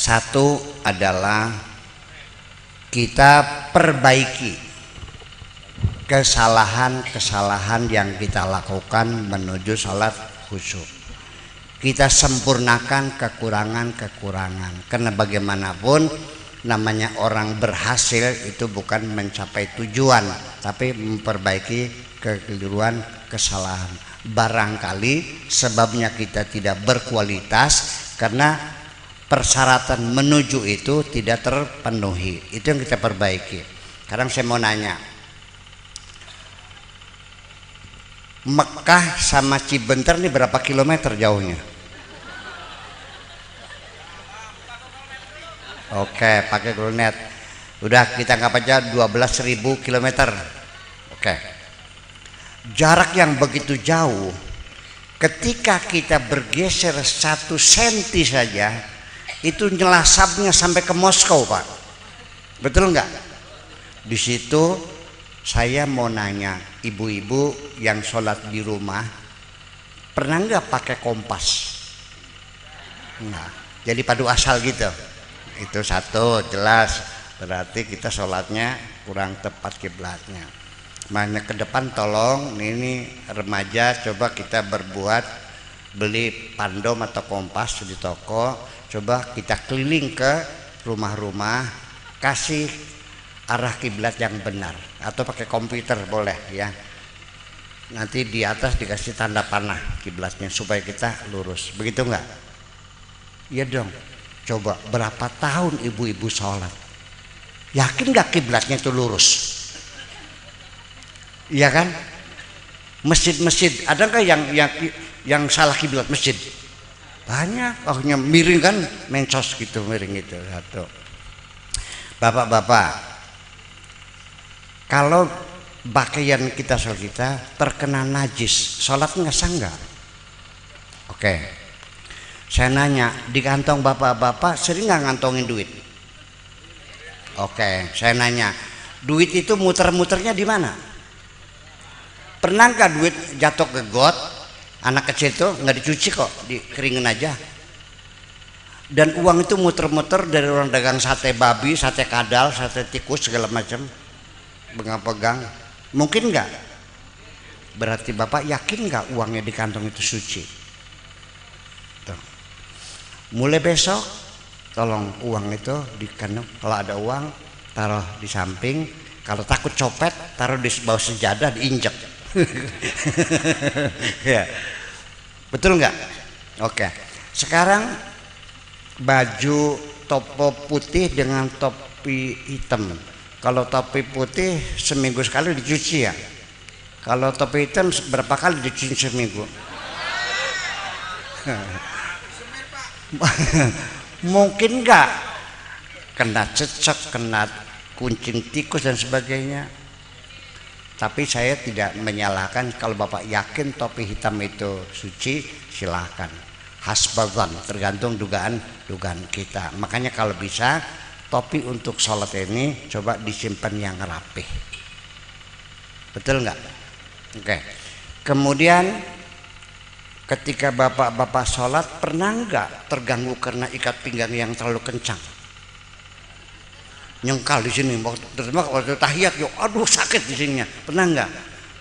Satu adalah kita perbaiki kesalahan-kesalahan yang kita lakukan menuju sholat khusyuk. Kita sempurnakan kekurangan-kekurangan, karena bagaimanapun namanya orang berhasil itu bukan mencapai tujuan, tapi memperbaiki kekeliruan, kesalahan. Barangkali sebabnya kita tidak berkualitas karena persyaratan menuju itu tidak terpenuhi. Itu yang kita perbaiki. Sekarang saya mau nanya, Mekah sama Cibenter ini berapa kilometer jauhnya? Oke, pakai Google Net. Udah kita anggap aja 12.000 kilometer. Oke. Jarak yang begitu jauh, ketika kita bergeser 1 senti saja, itu nyelasapnya sampai ke Moskow, Pak. Betul nggak? Di situ saya mau nanya, ibu-ibu yang sholat di rumah pernah nggak pakai kompas? Nah, jadi padu asal gitu. Itu satu, jelas berarti kita sholatnya kurang tepat kiblatnya. Makanya ke depan tolong, ini remaja, coba kita berbuat beli pandom atau kompas di toko, coba kita keliling ke rumah-rumah, kasih arah kiblat yang benar, atau pakai komputer boleh ya. Nanti di atas dikasih tanda panah kiblatnya supaya kita lurus. Begitu enggak? Iya dong. Coba berapa tahun ibu-ibu sholat, yakin nggak kiblatnya itu lurus? Iya kan? Masjid-masjid ada nggak yang salah kiblat masjid? Banyak. Akhirnya miring kan, mencos gitu, miring itu satu. Bapak-bapak, kalau pakaian kita sholat kita terkena najis, sholatnya sah nggak? Oke, saya nanya, di kantong bapak-bapak sering nggak ngantongin duit? Oke, saya nanya, duit itu muter-muternya di mana? Pernah nggak duit jatuh ke got? Anak kecil tuh nggak dicuci kok, dikeringin aja. Dan uang itu muter-muter dari orang dagang sate babi, sate kadal, sate tikus segala macam, pegang. Mungkin nggak? Berarti bapak yakin nggak uangnya di kantong itu suci? Tuh. Mulai besok tolong uang itu di kantong, kalau ada uang taruh di samping, kalau takut copet taruh di bawah sejadah, diinjek. Ya. Betul nggak? Oke. Sekarang baju topi putih dengan topi hitam. Kalau topi putih seminggu sekali dicuci ya. Kalau topi hitam berapa kali dicuci seminggu? Mungkin enggak, kena cecek, kena kuncing tikus dan sebagainya. Tapi saya tidak menyalahkan. Kalau bapak yakin topi hitam itu suci, silahkan. Hasbadzan, tergantung dugaan kita. Makanya kalau bisa topi untuk sholat ini coba disimpan yang rapih. Betul nggak? Oke. Kemudian ketika bapak-bapak sholat pernah nggak terganggu karena ikat pinggang yang terlalu kencang? Nyengkal di sini waktu tahiyat, yo aduh sakit di sininya. Pernah nggak?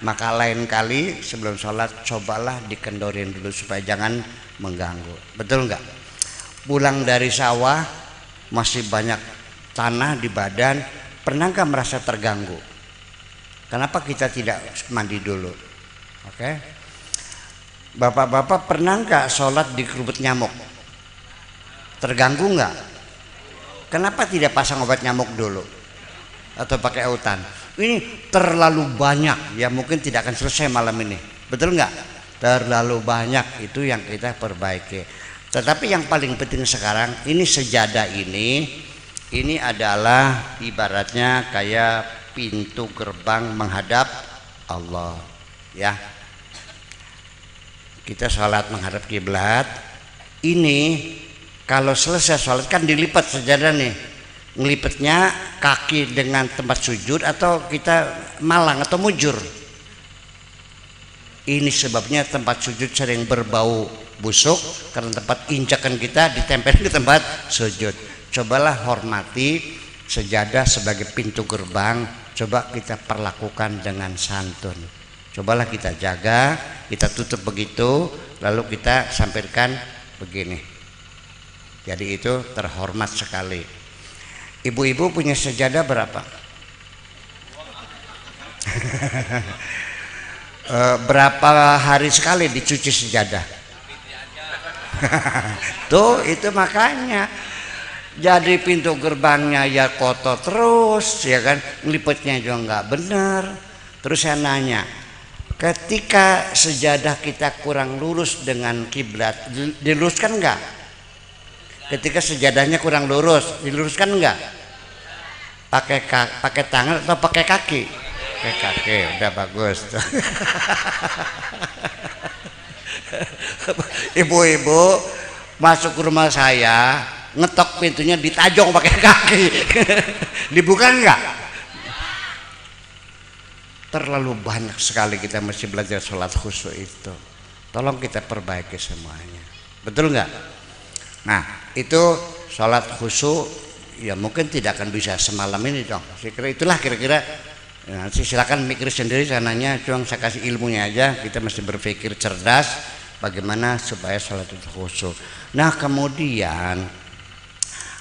Maka lain kali sebelum sholat cobalah dikendorin dulu supaya jangan mengganggu. Betul nggak? Pulang dari sawah masih banyak tanah di badan, pernah nggak merasa terganggu? Kenapa kita tidak mandi dulu? Oke. Bapak-bapak pernah nggak sholat di kerubut nyamuk? Terganggu nggak? Kenapa tidak pasang obat nyamuk dulu? Atau pakai autan? Ini terlalu banyak, ya mungkin tidak akan selesai malam ini. Betul nggak? Terlalu banyak, itu yang kita perbaiki. Tetapi yang paling penting sekarang, ini sejadah ini adalah ibaratnya kayak pintu gerbang menghadap Allah, ya. Kita sholat menghadap kiblat. Ini kalau selesai sholat kan dilipat sejadah nih. Ngelipatnya kaki dengan tempat sujud atau kita malang atau mujur. Ini sebabnya tempat sujud sering berbau busuk karena tempat injakan kita ditempel ke tempat sujud. cobalah hormati sejadah sebagai pintu gerbang, coba kita perlakukan dengan santun. Cobalah kita jaga, kita tutup begitu, lalu kita sampaikan begini. Jadi itu terhormat sekali. Ibu-ibu punya sejadah berapa? Berapa hari sekali dicuci sejadah? Tuh itu makanya jadi pintu gerbangnya ya kotor terus, ya kan, ngelipetnya juga nggak benar. Terus saya nanya, ketika sejadah kita kurang lurus dengan kiblat, diluruskan nggak? Ketika sejadahnya kurang lurus, diluruskan nggak? Pakai tangan atau pakai kaki? Pakai kaki, udah bagus. Ibu-ibu masuk ke rumah saya, ngetok pintunya ditajong pakai kaki. Dibuka enggak? Terlalu banyak sekali kita mesti belajar sholat khusyuk itu. Tolong kita perbaiki semuanya. Betul enggak? Nah, itu sholat khusyuk ya mungkin tidak akan bisa semalam ini dong. Saya kira itulah kira-kira. Nanti silakan mikir sendiri sananya, cuma saya kasih ilmunya aja. Kita mesti berpikir cerdas bagaimana supaya sholat itu khusyuk. Nah, kemudian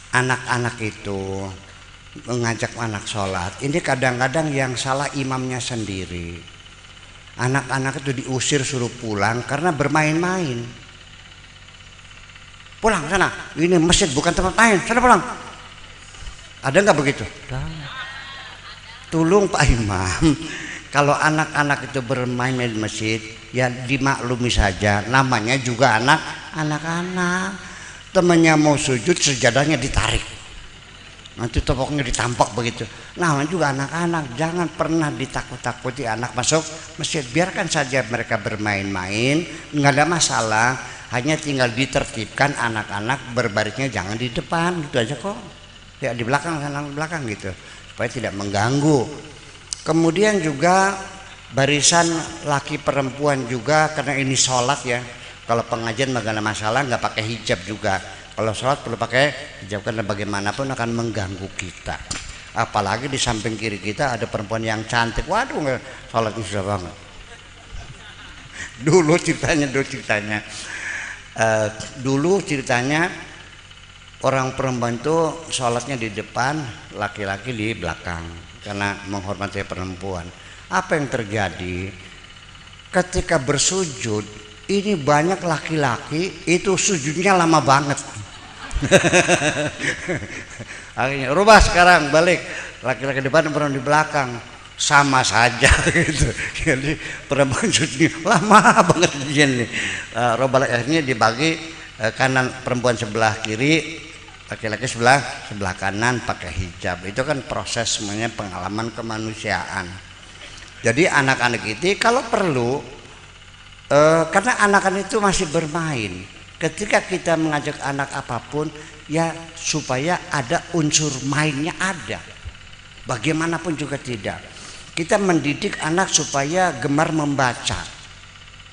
anak-anak itu mengajak anak sholat, ini kadang-kadang yang salah imamnya sendiri. Anak-anak itu diusir suruh pulang karena bermain-main. Pulang sana, ini masjid bukan tempat main, sana pulang. Ada nggak begitu? Tolong Pak Imam, kalau anak-anak itu bermain di masjid ya dimaklumi saja, namanya juga anak-anak. Temannya mau sujud, sejadahnya ditarik, nanti topoknya ditampak begitu. Namanya juga anak-anak, jangan pernah ditakut-takuti anak masuk masjid. Biarkan saja mereka bermain-main, nggak ada masalah. Hanya tinggal ditertibkan anak-anak berbarisnya jangan di depan, gitu aja kok. Ya di belakang, sana belakang gitu, supaya tidak mengganggu. Kemudian juga barisan laki perempuan juga, karena ini sholat ya. Kalau pengajian nggak ada masalah, nggak pakai hijab juga. Kalau sholat perlu pakai hijab karena bagaimanapun akan mengganggu kita. Apalagi di samping kiri kita ada perempuan yang cantik. Waduh, sholatnya susah banget. Dulu ceritanya orang perempuan itu sholatnya di depan, laki-laki di belakang karena menghormati perempuan. Apa yang terjadi ketika bersujud? Ini banyak laki-laki itu sujudnya lama banget. Akhirnya rubah sekarang, balik laki-laki depan, perempuan di belakang, sama saja gitu. Jadi perempuan sujudnya lama banget nih. Rubah akhirnya dibagi, kanan perempuan sebelah kiri, laki-laki sebelah kanan pakai hijab. Itu kan proses semuanya pengalaman kemanusiaan. Jadi anak-anak itu kalau perlu, karena anak-anak itu masih bermain. Ketika kita mengajak anak apapun ya supaya ada unsur mainnya ada. Bagaimanapun juga tidak. Kita mendidik anak supaya gemar membaca.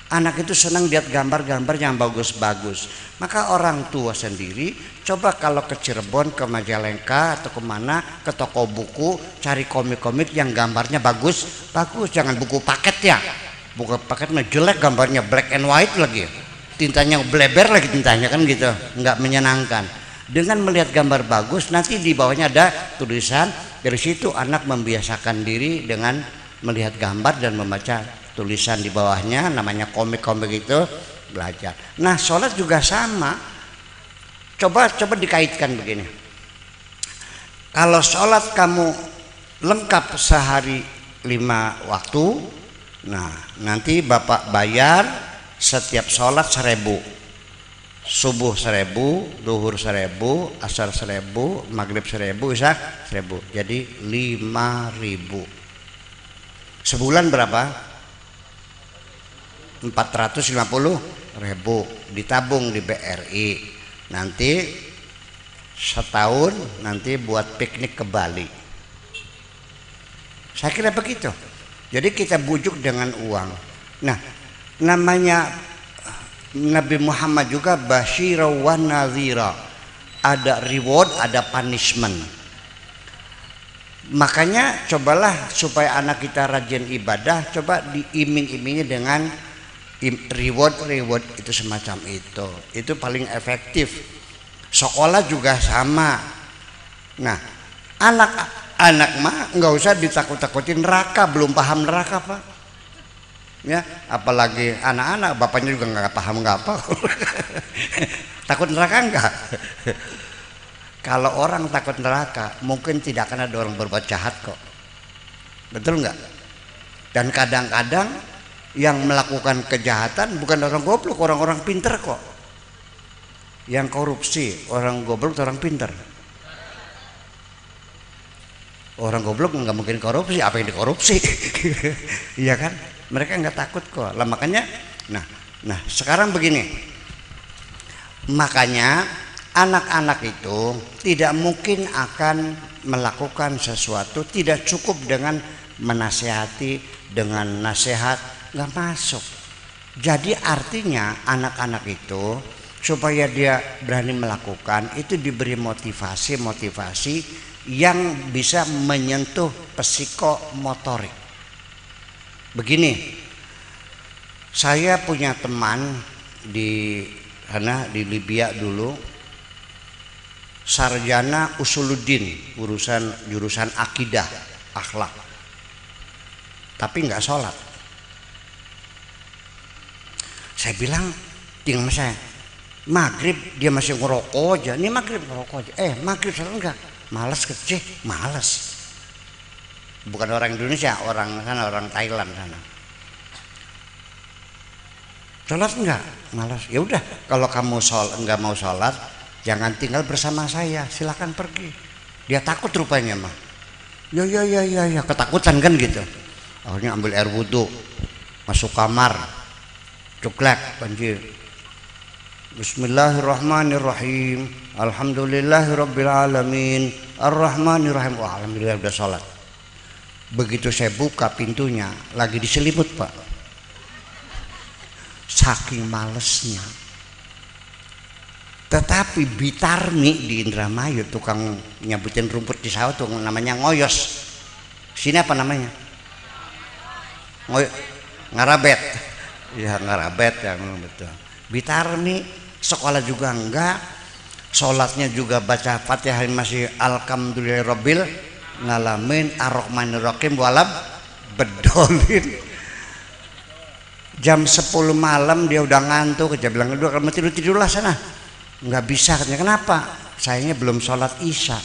Anak itu senang lihat gambar-gambar yang bagus-bagus. Maka orang tua sendiri coba kalau ke Cirebon, ke Majalengka atau kemana, ke toko buku, cari komik-komik yang gambarnya bagus. Jangan buku paket ya. Buku paket mah jelek, gambarnya black and white lagi. Tintanya bleber lagi tintanya kan gitu, nggak menyenangkan. Dengan melihat gambar bagus, nanti di bawahnya ada tulisan. Dari situ anak membiasakan diri dengan melihat gambar dan membaca tulisan di bawahnya, namanya komik-komik itu, belajar. Nah, sholat juga sama. Coba dikaitkan begini. Kalau sholat kamu lengkap sehari 5 waktu, nah nanti Bapak bayar setiap sholat 1.000. Subuh 1.000, duhur 1.000, asar 1.000, maghrib 1.000, isya 1.000. Jadi 5.000. Sebulan berapa? 450.000 ditabung di BRI. Nanti setahun nanti buat piknik ke Bali. Saya kira begitu. Jadi kita bujuk dengan uang. Nah, namanya Nabi Muhammad juga basyira wa nadhira. ada reward, ada punishment. Makanya cobalah supaya anak kita rajin ibadah, coba diiming-imingi dengan reward itu semacam itu. Itu paling efektif. Sekolah juga sama. Nah, anak mah nggak usah ditakut-takutin neraka, belum paham neraka Pak. Ya, apalagi anak-anak, bapaknya juga nggak paham nggak apa. Takut neraka enggak? Kalau orang takut neraka, mungkin tidak akan ada orang berbuat jahat kok. Betul nggak? Dan kadang-kadang yang melakukan kejahatan bukan orang goblok, orang-orang pinter kok. Yang korupsi, orang goblok, orang pinter. Orang goblok nggak mungkin korupsi, apa yang dikorupsi? Iya kan? Mereka nggak takut kok. Lah makanya, nah sekarang begini. Makanya anak-anak itu tidak mungkin akan melakukan sesuatu, tidak cukup dengan menasehati, dengan nasihat, nggak masuk. Jadi artinya anak-anak itu supaya dia berani melakukan itu diberi motivasi yang bisa menyentuh psikomotorik. Begini, saya punya teman di Libya dulu, sarjana usuluddin, jurusan akidah, akhlak, tapi nggak sholat. Saya bilang, tinggal saya maghrib dia masih ngerokok aja, ini maghrib ngerokok aja, maghrib sholat enggak, malas kecil, malas. Bukan orang Indonesia, orang sana, orang Thailand sana. Sholat enggak? Malas. Ya udah, kalau kamu enggak mau sholat, jangan tinggal bersama saya, silakan pergi. Dia takut rupanya mah. Ya, ketakutan kan gitu. Akhirnya ambil air wudhu, masuk kamar, cuklek, banjir. Bismillahirrahmanirrahim. Alhamdulillahirabbil alamin. Arrahmanirrahim. Wah, alhamdulillah udah sholat. Begitu saya buka pintunya, lagi diselimut Pak. Saking malesnya. Tetapi Bitarmi di Indramayu, tukang nyabutin rumput di sawah tuh namanya ngoyos. Sini apa namanya? Ngarabet. Ya ngarabet ya betul. Bitarmi sekolah juga enggak, sholatnya juga baca Fatihah masih alhamdulillahirabbil ngalamin ar-rahmanir-rahim walab bedolin. Jam 10 malam dia udah ngantuk, dia bilang kamu tidurlah sana. Nggak bisa katanya. Kenapa? Sayangnya belum sholat isya.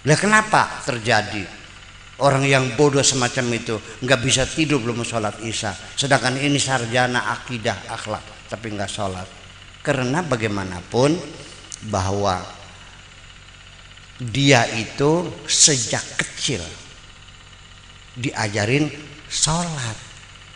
Lah kenapa terjadi? Orang yang bodoh semacam itu nggak bisa tidur belum sholat isya, sedangkan ini sarjana akidah akhlak tapi nggak sholat. Karena bagaimanapun bahwa dia itu sejak kecil diajarin sholat,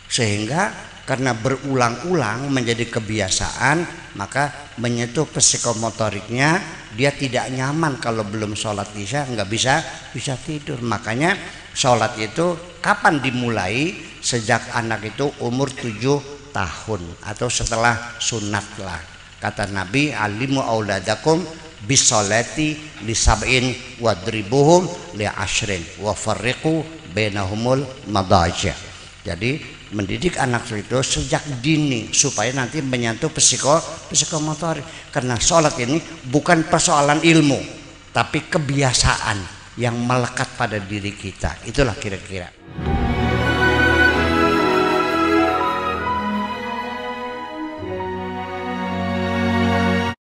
sehingga karena berulang-ulang menjadi kebiasaan, maka menyentuh psikomotoriknya. Dia tidak nyaman kalau belum sholat isya, nggak bisa tidur. Makanya sholat itu kapan dimulai? Sejak anak itu umur 7 tahun atau setelah sunat lah. Kata Nabi, alimu auladakum bisolati li sab'in wadribuhum li ashrin wa farriqu bainahumul madaja. Jadi mendidik anak itu sejak dini supaya nanti menyentuh psikomotorik. Karena sholat ini bukan persoalan ilmu, tapi kebiasaan yang melekat pada diri kita. Itulah kira-kira.